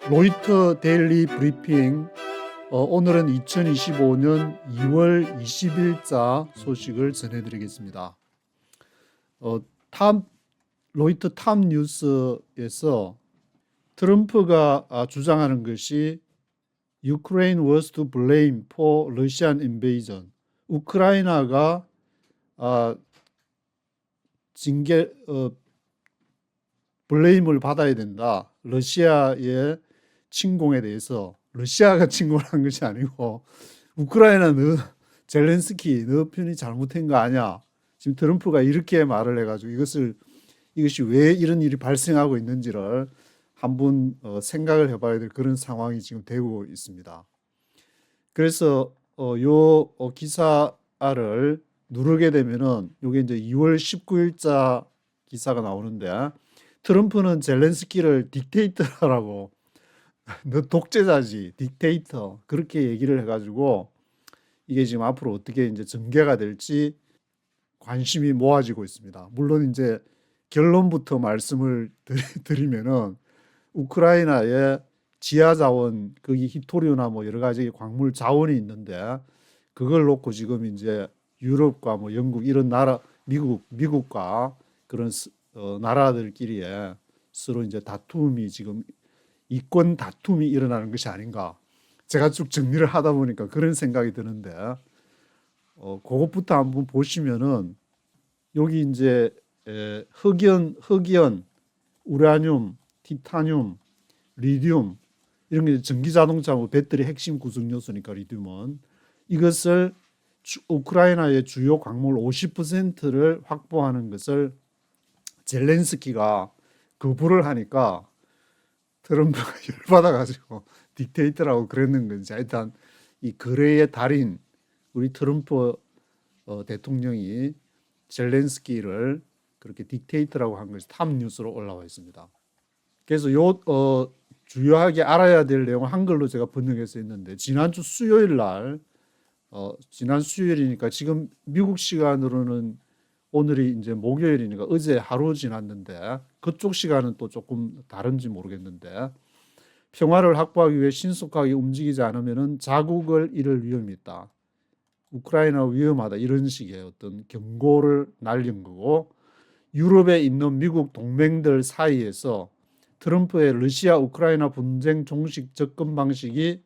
로이터 데일리 브리핑. 오늘은 2025년 2월 20일자 소식을 전해드리겠습니다. 어, 탑 로이터 탑 뉴스에서 트럼프가 주장하는 것이 Ukraine was to blame for Russian invasion. 우크라이나가 징계 블레임을 받아야 된다. 러시아의 침공에 대해서. 러시아가 침공한 것이 아니고 우크라이나 젤렌스키 너 편이 잘못한 거 아니야. 지금 트럼프가 이렇게 말을 해가지고 이것이 왜 이런 일이 발생하고 있는지를 한번 생각을 해봐야 될 그런 상황이 지금 되고 있습니다. 그래서 요 기사를 누르게 되면은 이게 이제 2월 19일자 기사가 나오는데, 트럼프는 젤렌스키를 딕테이터라고 너 독재자지 딕테이터 그렇게 얘기를 해가지고 이게 지금 앞으로 어떻게 이제 전개가 될지 관심이 모아지고 있습니다. 물론 이제 결론부터 말씀을 드리면은 우크라이나의 지하 자원, 거기 히토리우나 뭐 여러 가지 광물 자원이 있는데 그걸 놓고 지금 이제 유럽과 뭐 영국 이런 나라, 미국과 그런 나라들끼리에 서로 이제 다툼이 지금 이권 다툼이 일어나는 것이 아닌가. 제가 쭉 정리를 하다 보니까 그런 생각이 드는데, 그것부터 한번 보시면은 여기 이제 흑연, 우라늄, 티타늄, 리튬 이런 게 전기 자동차 뭐 배터리 핵심 구성 요소니까 리튬은 이것을 우크라이나의 주요 광물 50%를 확보하는 것을 젤렌스키가 거부를 하니까 트럼프가 열받아가지고 딕테이터라고 그랬는 건지, 일단 이 거래의 달인 우리 트럼프 대통령이 젤렌스키를 그렇게 딕테이터라고 한 것이 탑 뉴스로 올라와 있습니다. 그래서 주요하게 알아야 될 내용을 한글로 제가 번역해서 했는데, 지난주 수요일 날 지난 수요일이니까 지금 미국 시간으로는 오늘이 이제 목요일이니까 어제 하루 지났는데, 그쪽 시간은 또 조금 다른지 모르겠는데, 평화를 확보하기 위해 신속하게 움직이지 않으면 자국을 잃을 위험이 있다. 우크라이나 위험하다, 이런 식의 어떤 경고를 날린 거고, 유럽에 있는 미국 동맹들 사이에서 트럼프의 러시아 우크라이나 분쟁 종식 접근 방식이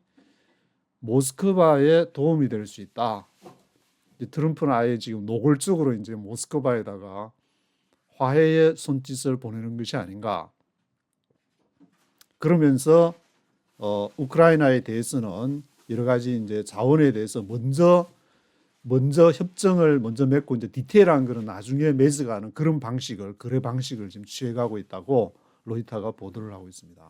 모스크바에 도움이 될 수 있다. 트럼프는 아예 지금 노골적으로 이제 모스크바에다가 화해의 손짓을 보내는 것이 아닌가. 그러면서 우크라이나에 대해서는 여러 가지 이제 자원에 대해서 먼저 협정을 먼저 맺고 이제 디테일한 거는 나중에 맺어가는 그런 거래 방식을 지금 취해가고 있다고 로이터가 보도를 하고 있습니다.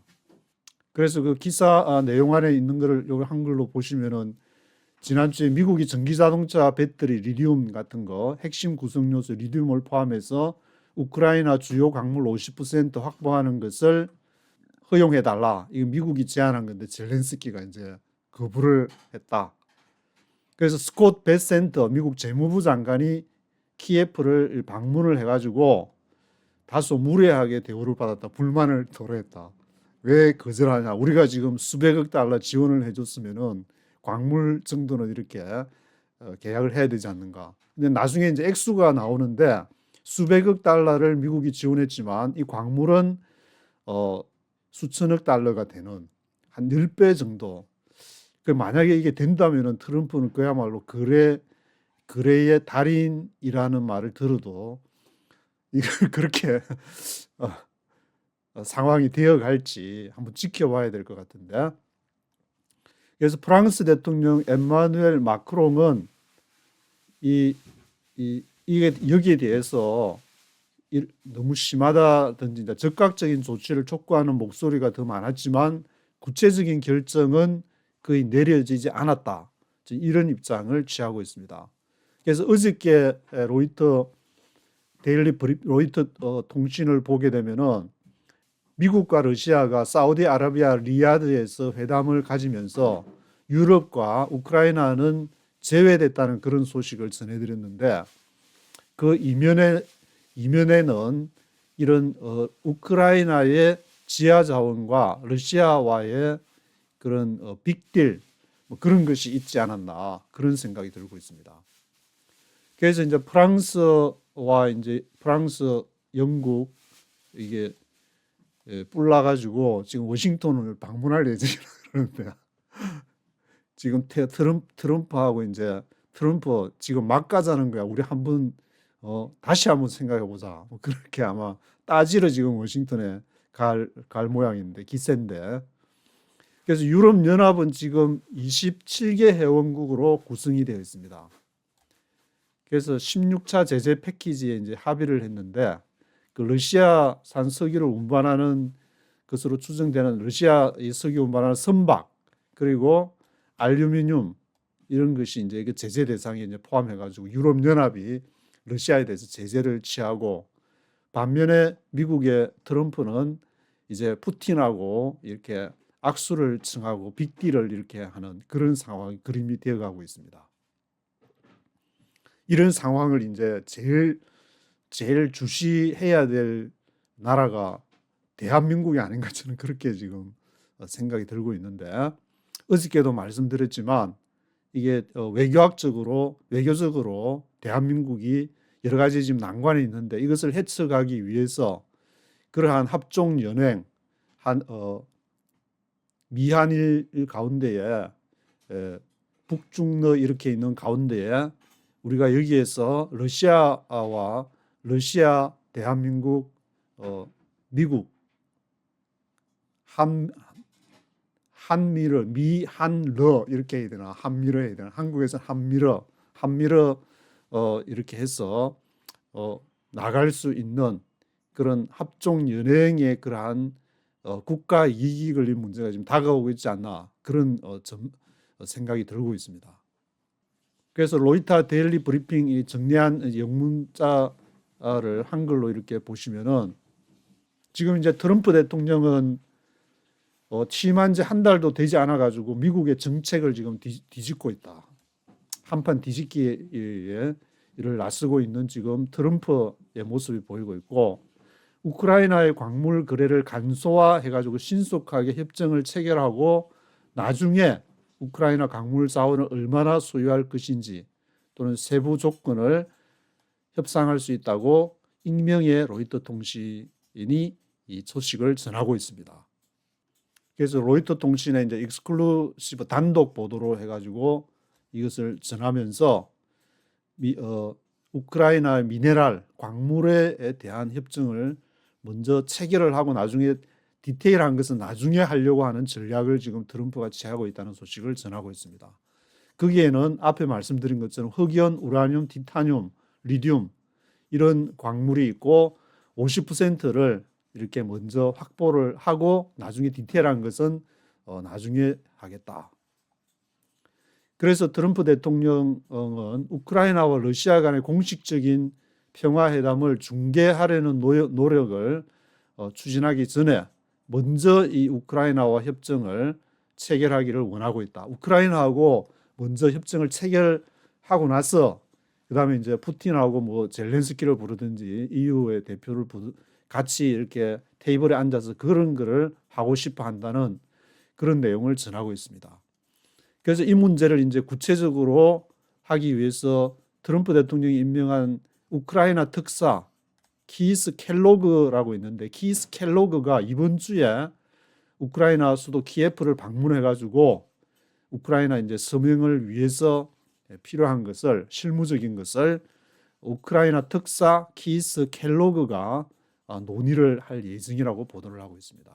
그래서 그 기사 내용 안에 있는 거를 여기 한글로 보시면은, 지난주에 미국이 전기자동차 배터리 리튬 같은 거 핵심 구성 요소 리튬을 포함해서 우크라이나 주요 광물 50% 확보하는 것을 허용해 달라. 이거 미국이 제안한 건데 젤렌스키가 이제 거부를 했다. 그래서 스콧 베센터 미국 재무부 장관이 키예프를 방문을 해가지고 다소 무례하게 대우를 받았다. 불만을 토로했다. 왜 거절하냐? 우리가 지금 수백억 달러 지원을 해줬으면은 광물 정도는 이렇게 계약을 해야 되지 않는가. 근데 나중에 이제 액수가 나오는데, 수백억 달러를 미국이 지원했지만 이 광물은 수천억 달러가 되는 한 10배 정도. 만약에 이게 된다면은 트럼프는 그야말로 거래의 달인이라는 말을 들어도 이걸 그렇게 상황이 되어갈지 한번 지켜봐야 될 것 같은데. 그래서 프랑스 대통령 에마누엘 마크롱은 이게 여기에 대해서 너무 심하다든지 적극적인 조치를 촉구하는 목소리가 더 많았지만 구체적인 결정은 거의 내려지지 않았다, 이런 입장을 취하고 있습니다. 그래서 어저께 로이터 통신을 보게 되면은 미국과 러시아가 사우디아라비아 리야드에서 회담을 가지면서 유럽과 우크라이나는 제외됐다는 그런 소식을 전해드렸는데, 그 이면에는 이런 우크라이나의 지하 자원과 러시아와의 그런 빅딜 뭐 그런 것이 있지 않았나 그런 생각이 들고 있습니다. 그래서 이제 프랑스와 이제 프랑스, 영국 이게 뿔나 가지고 지금 워싱턴을 방문할 예정이라 그러는데 지금 트럼프하고 이제 트럼프 지금 막 가자는 거야. 우리 한번 다시 한번 생각해 보자. 뭐 그렇게 아마 따지러 지금 워싱턴에 갈 모양인데 기세인데. 그래서 유럽 연합은 지금 27개 회원국으로 구성이 되어 있습니다. 그래서 16차 제재 패키지에 이제 합의를 했는데 그 러시아산 석유를 운반하는 것으로 추정되는 러시아의 석유 운반하는 선박 그리고 알루미늄 이런 것이 이제 그 제재 대상에 이제 포함해가지고 유럽 연합이 러시아에 대해서 제재를 취하고 반면에 미국의 트럼프는 이제 푸틴하고 이렇게 악수를 청하고 빅딜을 이렇게 하는 그런 상황이 그림이 되어가고 있습니다. 이런 상황을 이제 제일 주시해야 될 나라가 대한민국이 아닌가 저는 그렇게 지금 생각이 들고 있는데 어저께도 말씀드렸지만 이게 외교적으로 대한민국이 여러 가지 지금 난관이 있는데 이것을 헤쳐가기 위해서 그러한 합종 연행 미한일 가운데에 북중러 이렇게 있는 가운데에 우리가 여기에서 러시아와 러시아, 대한민국, 미국, 한미러, 미한러 이렇게 해야 되나? 한미러 해야 되나? 한국에서 한미러 이렇게 해서 나갈 수 있는 그런 합종 연행의 그러한 국가 이익이 걸린 문제가 지금 다가오고 있지 않나 그런 생각이 들고 있습니다. 그래서 로이터 데일리 브리핑이 정리한 영문자를 한글로 이렇게 보시면은 지금 이제 트럼프 대통령은 취임한 지 한 달도 되지 않아 가지고 미국의 정책을 지금 뒤집고 있다. 한판 뒤집기에 이를 나서고 있는 지금 트럼프의 모습이 보이고 있고 우크라이나의 광물 거래를 간소화해 가지고 신속하게 협정을 체결하고 나중에 우크라이나 광물 자원을 얼마나 소유할 것인지 또는 세부 조건을 협상할 수 있다고 익명의 로이터 통신이 이 소식을 전하고 있습니다. 그래서 로이터 통신의 이제 익스클루시브 단독 보도로 해가지고 이것을 전하면서 우크라이나 미네랄 광물에 대한 협정을 먼저 체결을 하고 나중에 디테일한 것은 나중에 하려고 하는 전략을 지금 트럼프가 취하고 있다는 소식을 전하고 있습니다. 거기에는 앞에 말씀드린 것처럼 흑연, 우라늄, 티타늄, 리튬 이런 광물이 있고 50%를 이렇게 먼저 확보를 하고 나중에 디테일한 것은 나중에 하겠다. 그래서 트럼프 대통령은 우크라이나와 러시아 간의 공식적인 평화회담을 중개하려는 노력을 추진하기 전에 먼저 이 우크라이나와 협정을 체결하기를 원하고 있다. 우크라이나하고 먼저 협정을 체결하고 나서 그다음에 이제 푸틴하고 뭐 젤렌스키를 부르든지 EU의 대표를 같이 이렇게 테이블에 앉아서 그런 거를 하고 싶어 한다는 그런 내용을 전하고 있습니다. 그래서 이 문제를 이제 구체적으로 하기 위해서 트럼프 대통령이 임명한 우크라이나 특사 키스 켈로그라고 있는데 키스 켈로그가 이번 주에 우크라이나 수도 키예프를 방문해 가지고 우크라이나 이제 서명을 위해서 필요한 것을 실무적인 것을 우크라이나 특사 키스 켈로그가 논의를 할 예정이라고 보도를 하고 있습니다.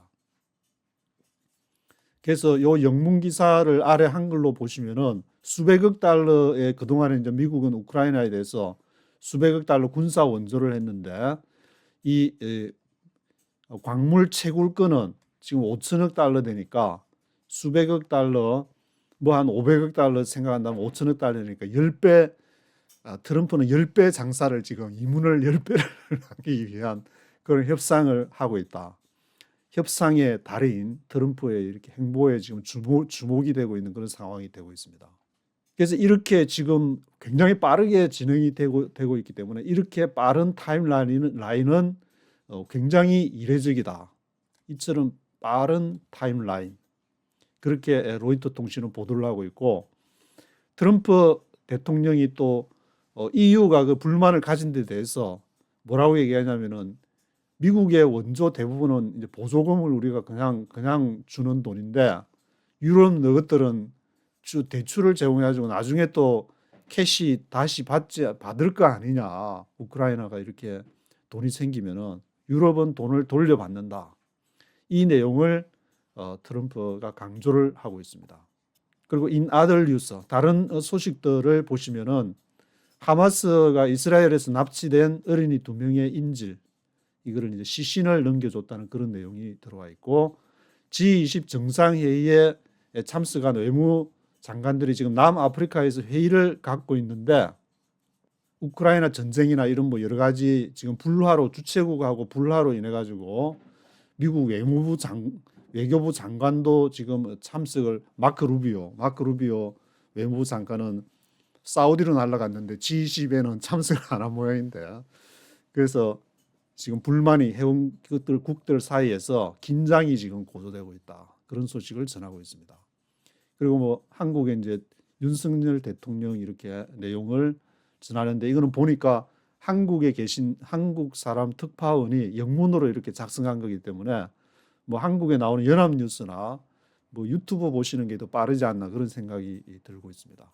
그래서 요 영문 기사를 아래 한글로 보시면은 수백억 달러의 그동안에 이제 미국은 우크라이나에 대해서 수백억 달러 군사 원조를 했는데 이 광물 채굴권은 지금 5천억 달러 되니까 수백억 달러 뭐 한 500억 달러 생각한다면 5천억 달러니까 10배 트럼프는 10배 장사를 지금 이문을 10배를 하기 위한 그런 협상을 하고 있다. 협상의 달인 트럼프의 이렇게 행보에 지금 주목이 되고 있는 그런 상황이 되고 있습니다. 그래서 이렇게 지금 굉장히 빠르게 진행이 되고 있기 때문에 이렇게 빠른 타임라인은 굉장히 이례적이다. 이처럼 빠른 타임라인, 그렇게 로이터 통신은 보도를 하고 있고, 트럼프 대통령이 또 EU가 그 불만을 가진 데 대해서 뭐라고 얘기하냐면은, 미국의 원조 대부분은 이제 보조금을 우리가 그냥 주는 돈인데, 유럽 너것들은 대출을 제공해가지고 나중에 또 캐시 다시 받을 거 아니냐. 우크라이나가 이렇게 돈이 생기면은 유럽은 돈을 돌려받는다. 이 내용을 트럼프가 강조를 하고 있습니다. 그리고 in other news, 다른 소식들을 보시면은, 하마스가 이스라엘에서 납치된 어린이 2명의 인질, 이거를 이제 시신을 넘겨줬다는 그런 내용이 들어와 있고, G20 정상회의에 참석한 외무 장관들이 지금 남아프리카에서 회의를 갖고 있는데, 우크라이나 전쟁이나 이런 뭐 여러 가지 지금 불화로, 주최국하고 불화로 인해 가지고 미국 외교부 장관도 지금 참석을, 마크 루비오 외무부 장관은 사우디로 날아갔는데 G20에는 참석을 안 한 모양인데, 그래서 지금 불만이 국들 사이에서 긴장이 지금 고조되고 있다. 그런 소식을 전하고 있습니다. 그리고 뭐 한국에 이제 윤석열 대통령이 이렇게 내용을 전하는데, 이거는 보니까 한국에 계신 한국 사람 특파원이 영문으로 이렇게 작성한 거기 때문에 뭐 한국에 나오는 연합뉴스나 뭐 유튜브 보시는 게 더 빠르지 않나, 그런 생각이 들고 있습니다.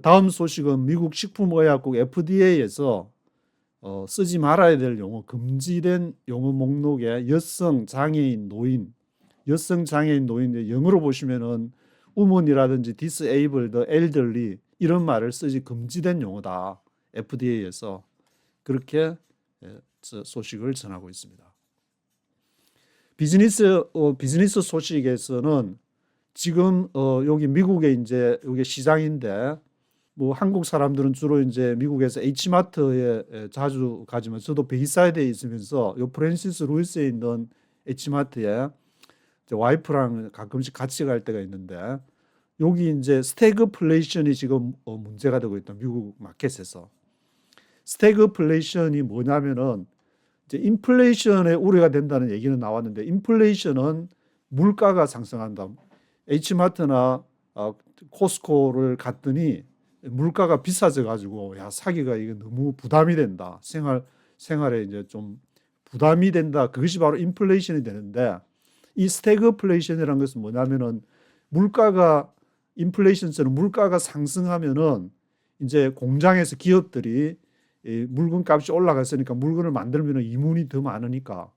다음 소식은 미국 식품의약국 FDA에서 쓰지 말아야 될 용어, 금지된 용어 목록에 여성 장애인 노인 영어로 보시면은 woman이라든지 disabled, elderly 이런 말을 쓰지 금지된 용어다. FDA에서 그렇게 소식을 전하고 있습니다. 비즈니스 소식에서는 지금 여기 미국에 이제 여기 시장인데, 뭐 한국 사람들은 주로 이제 미국에서 H마트에 자주 가지만, 저도 베이사이드에 있으면서 요 프랜시스 루이스에 있는 H마트에 와이프랑 가끔씩 같이 갈 때가 있는데, 여기 이제 스태그플레이션이 지금 문제가 되고 있다. 미국 마켓에서. 스태그플레이션이 뭐냐면은 이제 인플레이션에 우려가 된다는 얘기는 나왔는데, 인플레이션은 물가가 상승한다. H마트나 코스코를 갔더니 물가가 비싸져 가지고, 야, 사기가 이게 너무 부담이 된다. 생활에 이제 좀 부담이 된다. 그것이 바로 인플레이션이 되는데, 이 스태그플레이션이라는 것은 뭐냐면은, 인플레이션처럼 물가가 상승하면은 이제 공장에서 기업들이 물건값이 올라갔으니까 물건을 만들면 이문이 더 많으니까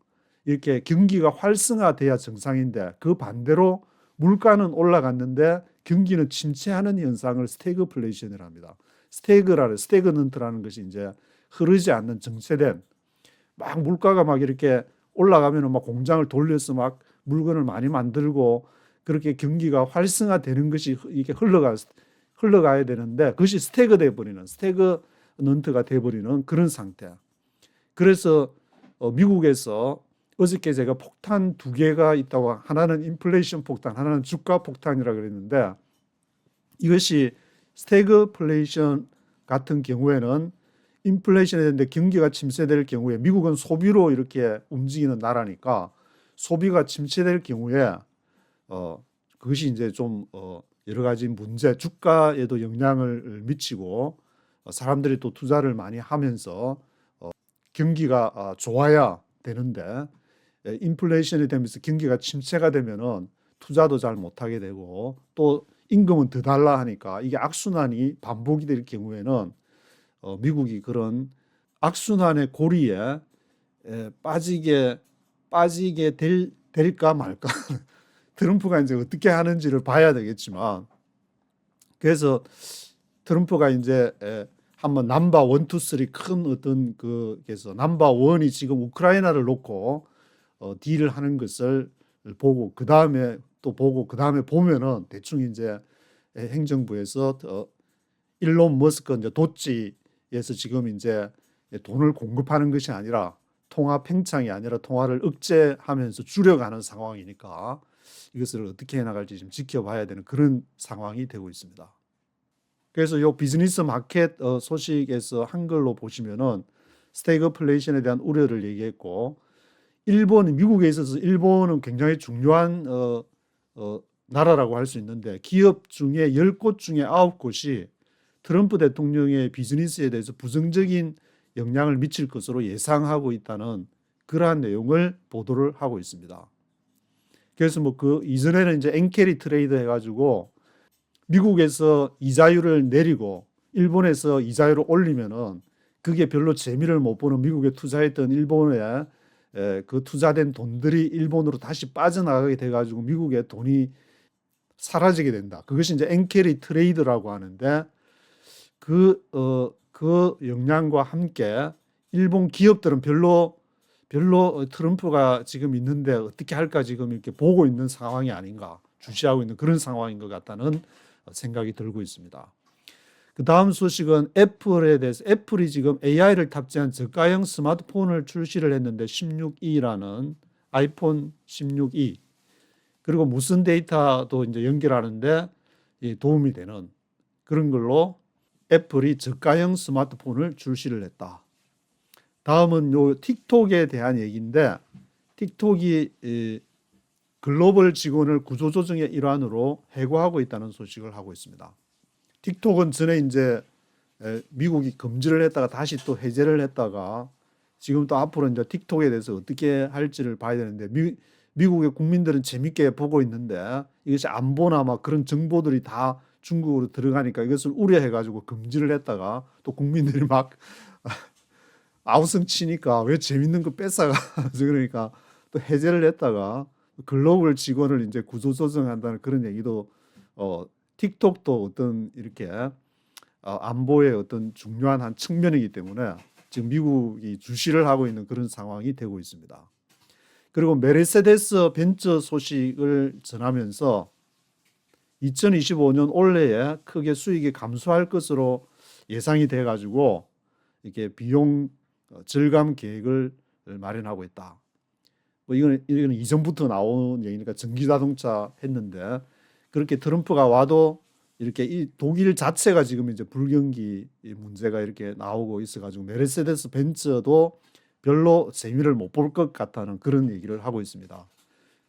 이렇게 경기가 활성화돼야 정상인데, 그 반대로 물가는 올라갔는데 경기는 침체하는 현상을 스태그플레이션이라 합니다. 스태그넌트라는 것이 이제 흐르지 않는, 정체된, 막 물가가 막 이렇게 올라가면 막 공장을 돌려서 막 물건을 많이 만들고 그렇게 경기가 활성화되는 것이 이게 흘러가야 되는데, 그것이 스태그넌트가 돼버리는 그런 상태. 그래서 미국에서 어저께 제가 폭탄 2개가 있다고, 하나는 인플레이션 폭탄, 하나는 주가 폭탄이라고 그랬는데, 이것이 스태그플레이션 같은 경우에는 인플레이션이 되는데 경기가 침체될 경우에, 미국은 소비로 이렇게 움직이는 나라니까 소비가 침체될 경우에 그것이 이제 좀 여러 가지 문제, 주가에도 영향을 미치고 사람들이 또 투자를 많이 하면서 경기가 좋아야 되는데, 인플레이션이 되면서 경기가 침체가 되면은 투자도 잘 못하게 되고 또 임금은 더 달라 하니까 이게 악순환이 반복이 될 경우에는 미국이 그런 악순환의 고리에 빠지게 될까 말까. 트럼프가 이제 어떻게 하는지를 봐야 되겠지만, 그래서 트럼프가 이제 한번 넘버 1, 2, 3 큰 어떤 그래서 넘버 1이 지금 우크라이나를 놓고 딜을 하는 것을 보고, 그 다음에 보면은 대충 이제 행정부에서 일론 머스크 이제 도찌에서 지금 이제 돈을 공급하는 것이 아니라, 통화 팽창이 아니라 통화를 억제하면서 줄여가는 상황이니까 이것을 어떻게 해나갈지 좀 지켜봐야 되는 그런 상황이 되고 있습니다. 그래서 이 비즈니스 마켓 소식에서 한글로 보시면은 스태그플레이션에 대한 우려를 얘기했고, 미국에 있어서 일본은 굉장히 중요한 나라라고 할 수 있는데 기업 중에 10곳 중에 9곳이 트럼프 대통령의 비즈니스에 대해서 부정적인 영향을 미칠 것으로 예상하고 있다는 그러한 내용을 보도를 하고 있습니다. 그래서 뭐 그 이전에는 이제 엔캐리 트레이드 해가지고 미국에서 이자율을 내리고 일본에서 이자율을 올리면은 그게 별로 재미를 못 보는 미국에 투자했던 일본에 그 투자된 돈들이 일본으로 다시 빠져나가게 돼가지고 미국의 돈이 사라지게 된다. 그것이 이제 엔캐리 트레이드라고 하는데 그 영향과 함께 일본 기업들은 별로 트럼프가 지금 있는데 어떻게 할까 지금 이렇게 보고 있는 상황이 아닌가, 주시하고 있는 그런 상황인 것 같다는 생각이 들고 있습니다. 그 다음 소식은 애플에 대해서 애플이 지금 AI를 탑재한 저가형 스마트폰을 출시를 했는데 16E라는 아이폰 16E 그리고 무슨 데이터도 이제 연결하는데 도움이 되는 그런 걸로 애플이 저가형 스마트폰을 출시를 했다. 다음은 요 틱톡에 대한 얘기인데 틱톡이 글로벌 직원을 구조조정의 일환으로 해고하고 있다는 소식을 하고 있습니다. 틱톡은 전에 이제 미국이 금지를 했다가 다시 또 해제를 했다가 지금 또 앞으로 이제 틱톡에 대해서 어떻게 할지를 봐야 되는데 미국의 국민들은 재밌게 보고 있는데 이것이 안보나 막 그런 정보들이 다 중국으로 들어가니까 이것을 우려해가지고 금지를 했다가 또 국민들이 막 아우성 치니까 왜 재밌는 거 뺏어가 그러니까 또 해제를 했다가 글로벌 직원을 이제 구조조정한다는 그런 얘기도 틱톡도 어떤 이렇게 안보의 어떤 중요한 한 측면이기 때문에 지금 미국이 주시를 하고 있는 그런 상황이 되고 있습니다. 그리고 메르세데스 벤처 소식을 전하면서 2025년 올해에 크게 수익이 감소할 것으로 예상이 돼 가지고 이렇게 비용 절감 계획을 마련하고 있다. 뭐 이거는 이전부터 나온 얘기니까 전기자동차 했는데 그렇게 트럼프가 와도 이렇게 이 독일 자체가 지금 이제 불경기 문제가 이렇게 나오고 있어가지고 메르세데스 벤츠도 별로 재미를 못 볼 것 같다는 그런 얘기를 하고 있습니다.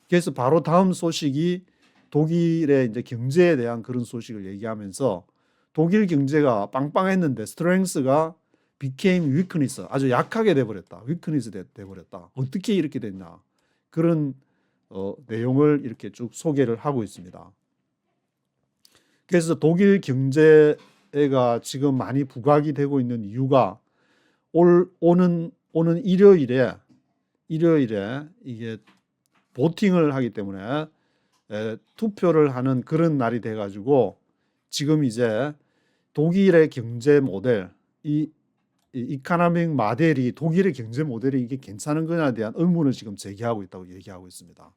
그래서 바로 다음 소식이 독일의 이제 경제에 대한 그런 소식을 얘기하면서 독일 경제가 빵빵했는데 스트렝스가 became weakness 아주 약하게 돼버렸다. weakness 돼버렸다. 어떻게 이렇게 됐냐. 그런 내용을 이렇게 쭉 소개를 하고 있습니다. 그래서 독일 경제가 지금 많이 부각이 되고 있는 이유가 오는 일요일에 이게 보팅을 하기 때문에 투표를 하는 그런 날이 돼가지고 지금 이제 독일의 경제 모델 이 이카노믹 모델이 독일의 경제 모델이 이게 괜찮은 거냐에 대한 의문을 지금 제기하고 있다고 얘기하고 있습니다.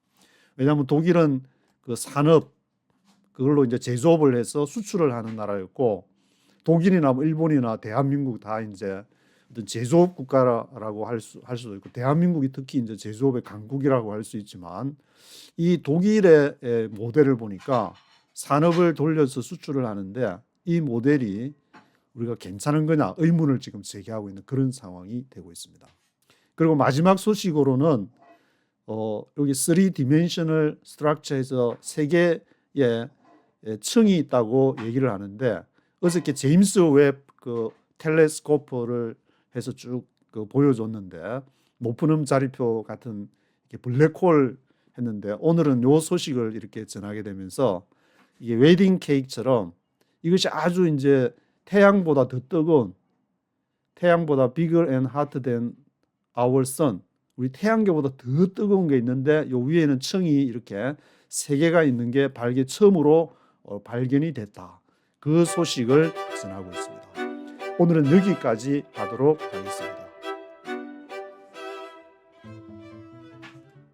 왜냐하면 독일은 그 산업 그걸로 이제 제조업을 해서 수출을 하는 나라였고 독일이나 뭐 일본이나 대한민국 다 이제 어떤 제조업 국가라고 할 수도 있고 대한민국이 특히 이제 제조업의 강국이라고 할 수 있지만 이 독일의 모델을 보니까 산업을 돌려서 수출을 하는데 이 모델이 우리가 괜찮은 거냐 의문을 지금 제기하고 있는 그런 상황이 되고 있습니다. 그리고 마지막 소식으로는 여기 3디멘셔널 스트럭처에서 세 개의 층이 있다고 얘기를 하는데 어저께 제임스 웹 그 텔레스코프를 해서 쭉 보여줬는데 높은 음자리표 같은 블랙홀 했는데 오늘은 요 소식을 이렇게 전하게 되면서 이게 웨딩 케이크처럼 이것이 아주 이제 태양보다 더 뜨거운 태양보다 bigger and hotter than our sun 우리 태양계보다 더 뜨거운 게 있는데 요 위에는 층이 이렇게 세 개가 있는 게 처음으로 발견이 됐다. 그 소식을 전하고 있습니다. 오늘은 여기까지 하도록 하겠습니다.